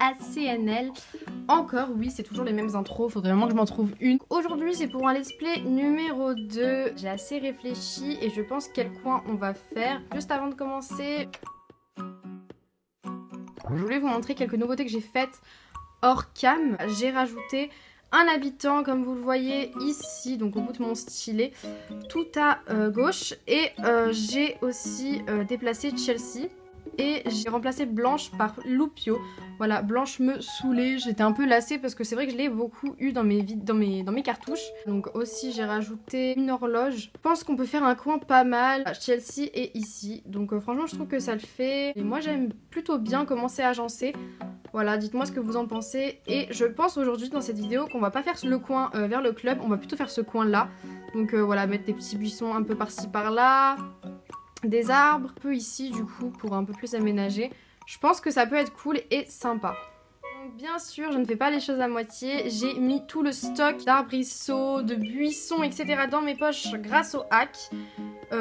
ACNL. Encore, oui, c'est toujours les mêmes intros, faudrait vraiment que je m'en trouve une. Aujourd'hui, c'est pour un let's play numéro 2. J'ai assez réfléchi et je pense quel coin on va faire. Juste avant de commencer, je voulais vous montrer quelques nouveautés que j'ai faites hors cam. J'ai rajouté un habitant, comme vous le voyez ici, donc au bout de mon stylet, tout à gauche. Et j'ai aussi déplacé Chelsea. Et j'ai remplacé Blanche par Loupio. Voilà, Blanche me saoulait, j'étais un peu lassée parce que c'est vrai que je l'ai beaucoup eu dans mes cartouches. Donc aussi j'ai rajouté une horloge. Je pense qu'on peut faire un coin pas mal. Chelsea est ici, donc franchement je trouve que ça le fait. Et moi j'aime plutôt bien comment c'est agencé. Voilà, dites-moi ce que vous en pensez. Et je pense aujourd'hui dans cette vidéo qu'on va pas faire le coin vers le club, on va plutôt faire ce coin là. Donc voilà, mettre des petits buissons un peu par-ci par-là. Des arbres, un peu ici du coup pour un peu plus aménager. Je pense que ça peut être cool et sympa. Donc bien sûr je ne fais pas les choses à moitié. J'ai mis tout le stock d'arbrisseaux, de buissons etc. dans mes poches grâce au hack.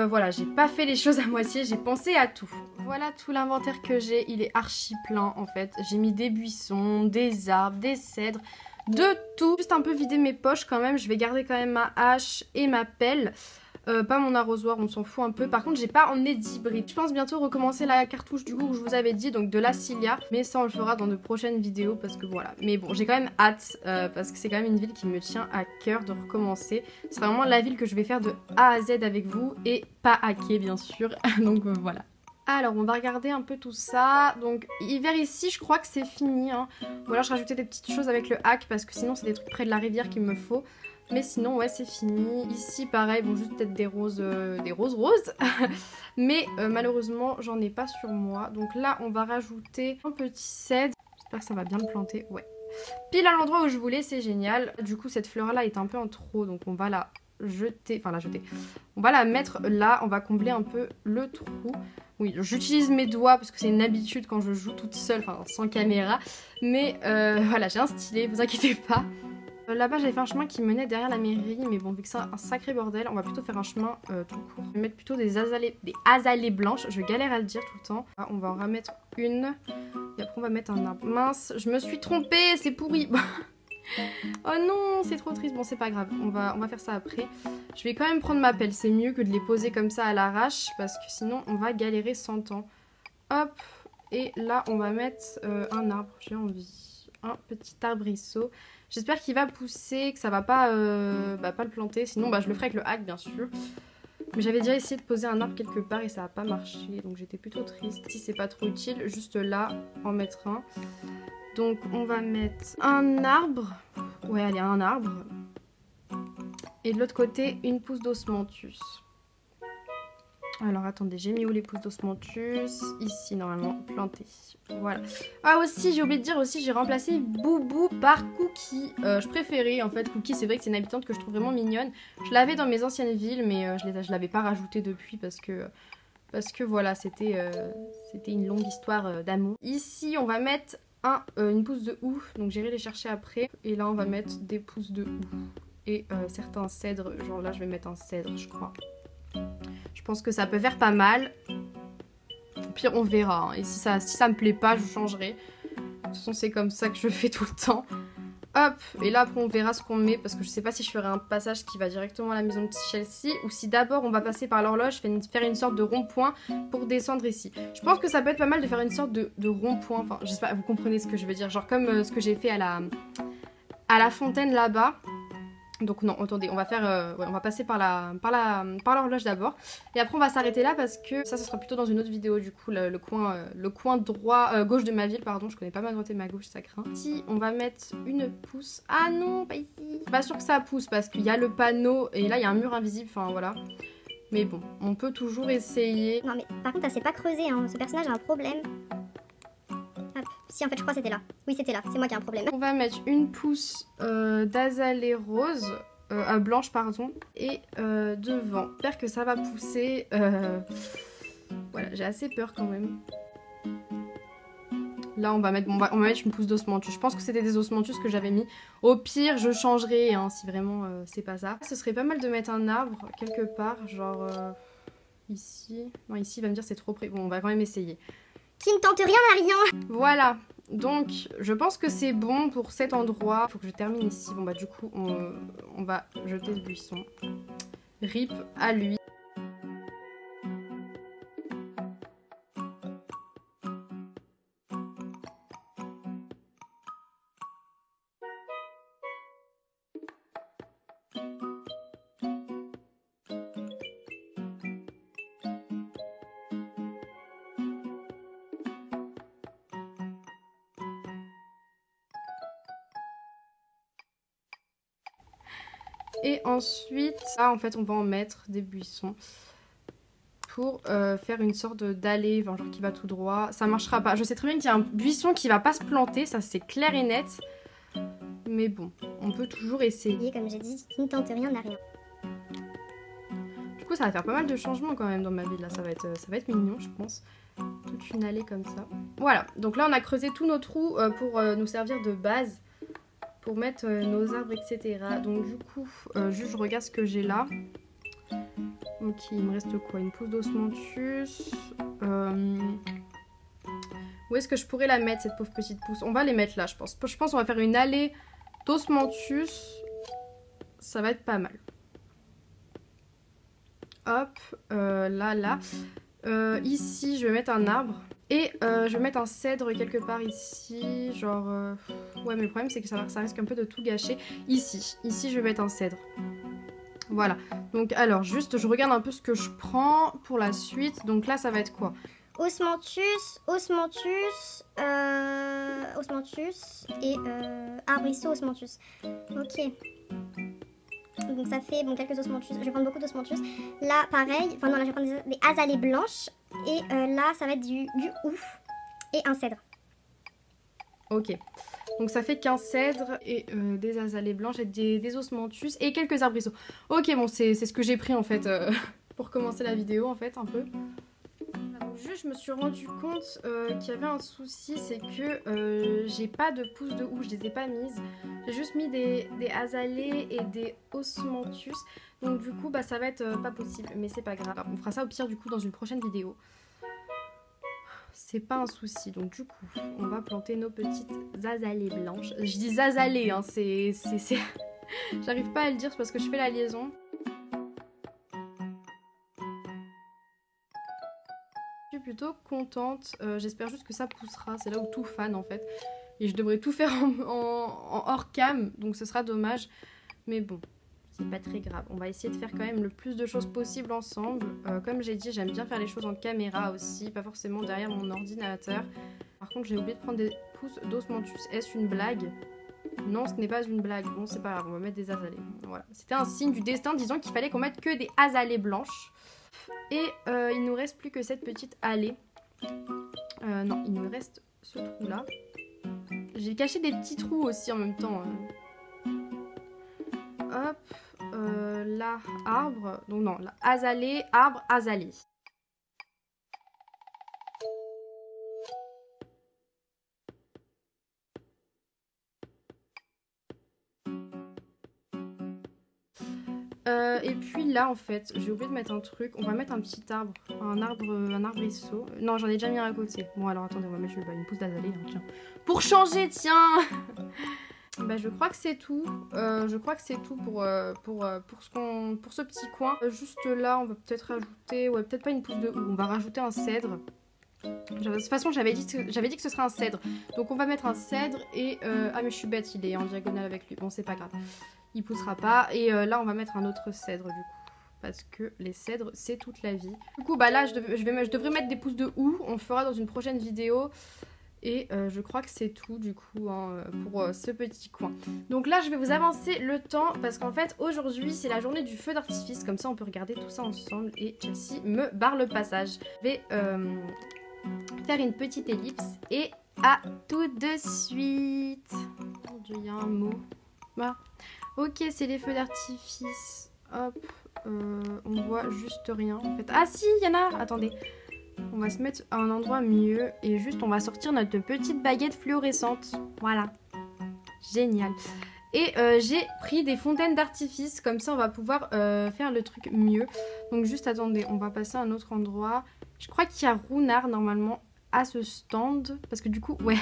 Voilà, j'ai pas fait les choses à moitié, j'ai pensé à tout. Voilà tout l'inventaire que j'ai, il est archi plein en fait. J'ai mis des buissons, des arbres, des cèdres, de tout. Juste un peu vider mes poches quand même, je vais garder quand même ma hache et ma pelle. Pas mon arrosoir, on s'en fout un peu. Par contre, j'ai pas emmené d'hybride. Je pense bientôt recommencer la cartouche du coup que je vous avais dit, donc de la Cilia. Mais ça, on le fera dans de prochaines vidéos parce que voilà. Mais bon, j'ai quand même hâte parce que c'est quand même une ville qui me tient à cœur de recommencer. C'est vraiment la ville que je vais faire de A à Z avec vous et pas hacker bien sûr. Donc voilà. Alors, on va regarder un peu tout ça. Donc, vers ici, je crois que c'est fini. Hein. Ou alors, je rajoutais des petites choses avec le hack parce que sinon, c'est des trucs près de la rivière qu'il me faut. Mais sinon, ouais, c'est fini. Ici, pareil, bon, juste peut-être des roses roses. Mais malheureusement, j'en ai pas sur moi. Donc là, on va rajouter un petit cèdre. J'espère que ça va bien me planter. Ouais. Pile à l'endroit où je voulais, c'est génial. Du coup, cette fleur-là est un peu en trop. Donc on va la jeter. Enfin, la jeter. On va la mettre là. On va combler un peu le trou. Oui, j'utilise mes doigts parce que c'est une habitude quand je joue toute seule, enfin sans caméra. Mais voilà, j'ai un stylet, vous inquiétez pas. Là-bas, j'avais fait un chemin qui menait derrière la mairie, mais bon, vu que c'est un sacré bordel, on va plutôt faire un chemin tout court. Je vais mettre plutôt des azalées blanches, je galère à le dire tout le temps. Ah, on va en remettre une, et après on va mettre un arbre. Mince, je me suis trompée, c'est pourri. Oh non, c'est trop triste, bon c'est pas grave, on va faire ça après. Je vais quand même prendre ma pelle, c'est mieux que de les poser comme ça à l'arrache, parce que sinon on va galérer 100 ans. Hop, et là on va mettre un arbre, j'ai envie, un petit arbrisseau. J'espère qu'il va pousser, que ça va pas, pas le planter. Sinon, je le ferai avec le hack, bien sûr. Mais j'avais déjà essayé de poser un arbre quelque part et ça n'a pas marché. Donc j'étais plutôt triste. Si c'est pas trop utile, juste là, en mettre un. Donc on va mettre un arbre. Ouais, allez, un arbre. Et de l'autre côté, une pousse d'osmanthus. Alors attendez, j'ai mis où les pousses d'osmanthus? Ici normalement, planté. Voilà. Ah aussi, j'ai oublié de dire aussi, j'ai remplacé Boubou par Cookie. Je préférais en fait Cookie, c'est vrai que c'est une habitante que je trouve vraiment mignonne. Je l'avais dans mes anciennes villes, mais je l'avais pas rajoutée depuis parce que voilà, c'était une longue histoire d'amour. Ici, on va mettre une pousse de houx, donc j'irai les chercher après. Et là, on va mettre des pousses de houx. Et certains cèdres, genre là, je vais mettre un cèdre, je crois. Je pense que ça peut faire pas mal. Au pire, on verra. Hein. Et si ça me plaît pas, je changerai. De toute façon, c'est comme ça que je fais tout le temps. Hop. Et là, après, on verra ce qu'on met. Parce que je sais pas si je ferai un passage qui va directement à la maison de Chelsea. Ou si d'abord, on va passer par l'horloge, faire une sorte de rond-point pour descendre ici. Je pense que ça peut être pas mal de faire une sorte de rond-point. Enfin, j'espère que vous comprenez ce que je veux dire. Genre comme ce que j'ai fait à la fontaine là-bas. Donc non, attendez, on va faire, on va passer par l'horloge d'abord. Et après on va s'arrêter là parce que ça sera plutôt dans une autre vidéo du coup, le coin droit, gauche de ma ville, pardon. Je connais pas ma droite et ma gauche, ça craint. Ici, on va mettre une pousse. Ah non, pas ici. Pas sûr que ça pousse parce qu'il y a le panneau et là il y a un mur invisible, enfin voilà. Mais bon, on peut toujours essayer. Non mais par contre, elle s'est pas creusée, hein. Ce personnage a un problème. Hop. Si, en fait, je crois que c'était là. Oui, c'était là. C'est moi qui ai un problème. On va mettre une pousse d'azalée rose, blanche, pardon, et devant. J'espère que ça va pousser. Voilà, j'ai assez peur quand même. Là, on va mettre une pousse d'osmanthus. Je pense que c'était des osmanthus que j'avais mis. Au pire, je changerai hein, si vraiment c'est pas ça. Ce serait pas mal de mettre un arbre quelque part, genre ici. Non, ici, il va me dire c'est trop près. Bon, on va quand même essayer. Qui ne tente rien à rien. Voilà. Donc, je pense que c'est bon pour cet endroit. Il faut que je termine ici. Bon, bah, du coup, on va jeter ce buisson. RIP à lui. Et ensuite, là, en fait, on va en mettre des buissons pour faire une sorte d'allée, genre qui va tout droit. Ça marchera pas. Je sais très bien qu'il y a un buisson qui va pas se planter, ça c'est clair et net. Mais bon, on peut toujours essayer. Comme j'ai dit, qui ne tente rien à rien. Du coup, ça va faire pas mal de changements quand même dans ma vie. Là, ça va être mignon, je pense. Toute une allée comme ça. Voilà, donc là, on a creusé tous nos trous pour nous servir de base. Pour mettre nos arbres, etc. Donc du coup, juste je regarde ce que j'ai là. Ok, il me reste quoi? Une pousse d'osmanthus. Où est-ce que je pourrais la mettre, cette pauvre petite pousse? On va les mettre là, je pense. Je pense qu'on va faire une allée d'osmanthus. Ça va être pas mal. Hop, là. Ici, je vais mettre un arbre. Et je vais mettre un cèdre quelque part ici, genre... Ouais, mais le problème c'est que ça risque un peu de tout gâcher. Ici, je vais mettre un cèdre. Voilà. Donc alors, juste je regarde un peu ce que je prends pour la suite. Donc là, ça va être quoi? Osmanthus et arbrisseau osmanthus. Ok. Donc ça fait quelques osmanthus. Je vais prendre beaucoup d'osmanthus. Là, pareil. Enfin non, là je vais prendre des azalées blanches. Et là, ça va être du ouf et un cèdre. Ok. Donc ça fait qu'un cèdre et des azalées blanches et des osmanthus et quelques arbrisseaux. Ok, bon, c'est ce que j'ai pris en fait pour commencer la vidéo en fait, un peu. Donc juste, je me suis rendu compte qu'il y avait un souci, c'est que j'ai pas de pousses de ouf, je les ai pas mises. J'ai juste mis des azalées et des osmanthus. Donc du coup, bah ça va être pas possible, mais c'est pas grave. On fera ça au pire du coup dans une prochaine vidéo. C'est pas un souci, donc du coup, on va planter nos petites azalées blanches. Je dis azalées, hein, c'est... J'arrive pas à le dire, c'est parce que je fais la liaison. Je suis plutôt contente, j'espère juste que ça poussera, c'est là où tout fane en fait. Et je devrais tout faire en hors cam, donc ce sera dommage. Mais bon, c'est pas très grave. On va essayer de faire quand même le plus de choses possible ensemble. Comme j'ai dit, j'aime bien faire les choses en caméra aussi, pas forcément derrière mon ordinateur. Par contre, j'ai oublié de prendre des pousses d'osmanthus. Est-ce une blague? Non, ce n'est pas une blague. Bon, c'est pas grave, on va mettre des azalées. Voilà. C'était un signe du destin disant qu'il fallait qu'on mette que des azalées blanches. Et il nous reste plus que cette petite allée. Non, il nous reste ce trou-là. J'ai caché des petits trous aussi en même temps. Hop. Là, arbre. Donc non, là, azalée, arbre, azalée. Et puis là en fait, j'ai oublié de mettre un truc. On va mettre un petit arbre, un arbrisseau. Non, j'en ai déjà mis un à côté. Bon alors attendez, on va mettre une pousse d'azalée, hein, tiens. Pour changer, tiens. Bah, je crois que c'est tout. Je crois que c'est tout pour ce petit coin. Juste là, on va peut-être rajouter, ouais, peut-être pas une pousse de houx. On va rajouter un cèdre. De toute façon, j'avais dit que ce serait un cèdre. Donc on va mettre un cèdre et ah mais je suis bête, il est en diagonale avec lui. Bon, c'est pas grave. Il poussera pas. Et là, on va mettre un autre cèdre du coup. Parce que les cèdres, c'est toute la vie. Du coup, bah là, je devrais mettre des pousses de houx. On le fera dans une prochaine vidéo. Et je crois que c'est tout du coup hein, pour ce petit coin. Donc là, je vais vous avancer le temps. Parce qu'en fait, aujourd'hui, c'est la journée du feu d'artifice. Comme ça, on peut regarder tout ça ensemble. Et Chelsea me barre le passage. Je vais faire une petite ellipse. Et à tout de suite. Mon Dieu, il y a un mot. Voilà. Ok, c'est les feux d'artifice. Hop, on voit juste rien en fait. Ah si, il y en a. Attendez. On va se mettre à un endroit mieux. Et juste, on va sortir notre petite baguette fluorescente. Voilà. Génial. Et j'ai pris des fontaines d'artifice. Comme ça, on va pouvoir faire le truc mieux. Donc juste, attendez. On va passer à un autre endroit. Je crois qu'il y a Runard normalement à ce stand parce que du coup ouais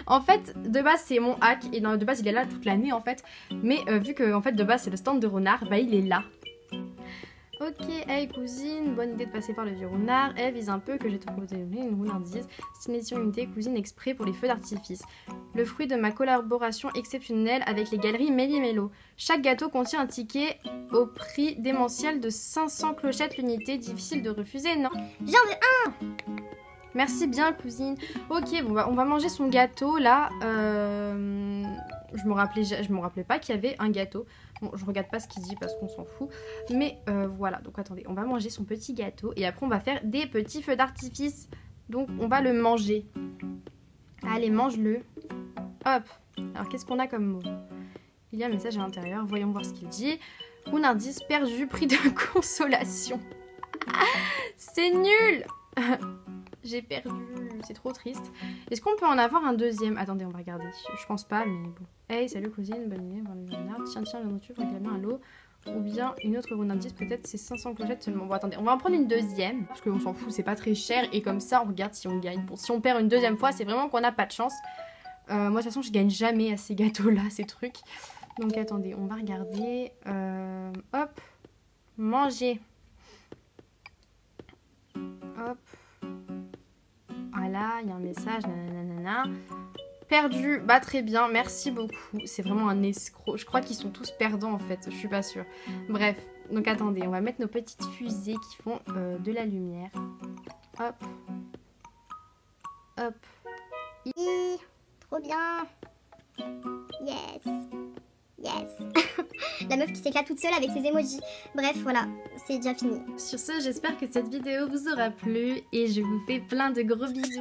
en fait de base c'est mon hack et de base il est là toute l'année en fait, mais vu que en fait de base c'est le stand de Renard, bah il est là. Ok, hey cousine, bonne idée de passer par le vieux Renard. Elle vise un peu que j'ai trouvé une rounardise. C'est une édition limitée cousine exprès pour les feux d'artifice. Le fruit de ma collaboration exceptionnelle avec les galeries Méli-Mélo. Chaque gâteau contient un ticket au prix démentiel de 500 clochettes l'unité. Difficile de refuser, non? J'en veux un. Merci bien cousine. Ok, bon bah, on va manger son gâteau là. Je me rappelais pas qu'il y avait un gâteau. Bon, je regarde pas ce qu'il dit parce qu'on s'en fout. Mais voilà, donc attendez, on va manger son petit gâteau. Et après on va faire des petits feux d'artifice. Donc on va le manger. Allez, mange-le. Hop. Alors qu'est-ce qu'on a comme mot? Il y a un message à l'intérieur, voyons voir ce qu'il dit. Rounardise perdu, prix de consolation. C'est nul. J'ai perdu, c'est trop triste. Est-ce qu'on peut en avoir un deuxième? Attendez, on va regarder. Je pense pas, mais bon. Hey, salut cousine, bonne idée, bon, tiens, le motif, réclamer un lot. Ou bien une autre rounardise, peut-être c'est 500 clochettes seulement. Bon, attendez, on va en prendre une deuxième. Parce qu'on s'en fout, c'est pas très cher. Et comme ça, on regarde si on gagne. Bon, si on perd une deuxième fois, c'est vraiment qu'on n'a pas de chance. Moi, de toute façon, je gagne jamais à ces gâteaux-là, ces trucs. Donc, attendez, on va regarder. Hop. Manger. Hop. Voilà, il y a un message, nanana. Perdu, bah très bien, merci beaucoup. C'est vraiment un escroc. Je crois qu'ils sont tous perdants en fait, je suis pas sûre. Bref, donc attendez, on va mettre nos petites fusées qui font de la lumière. Hop. Hop. Trop bien. Yes. Yes. La meuf qui s'éclate toute seule avec ses emojis. Bref, voilà, c'est déjà fini. Sur ce, j'espère que cette vidéo vous aura plu et je vous fais plein de gros bisous.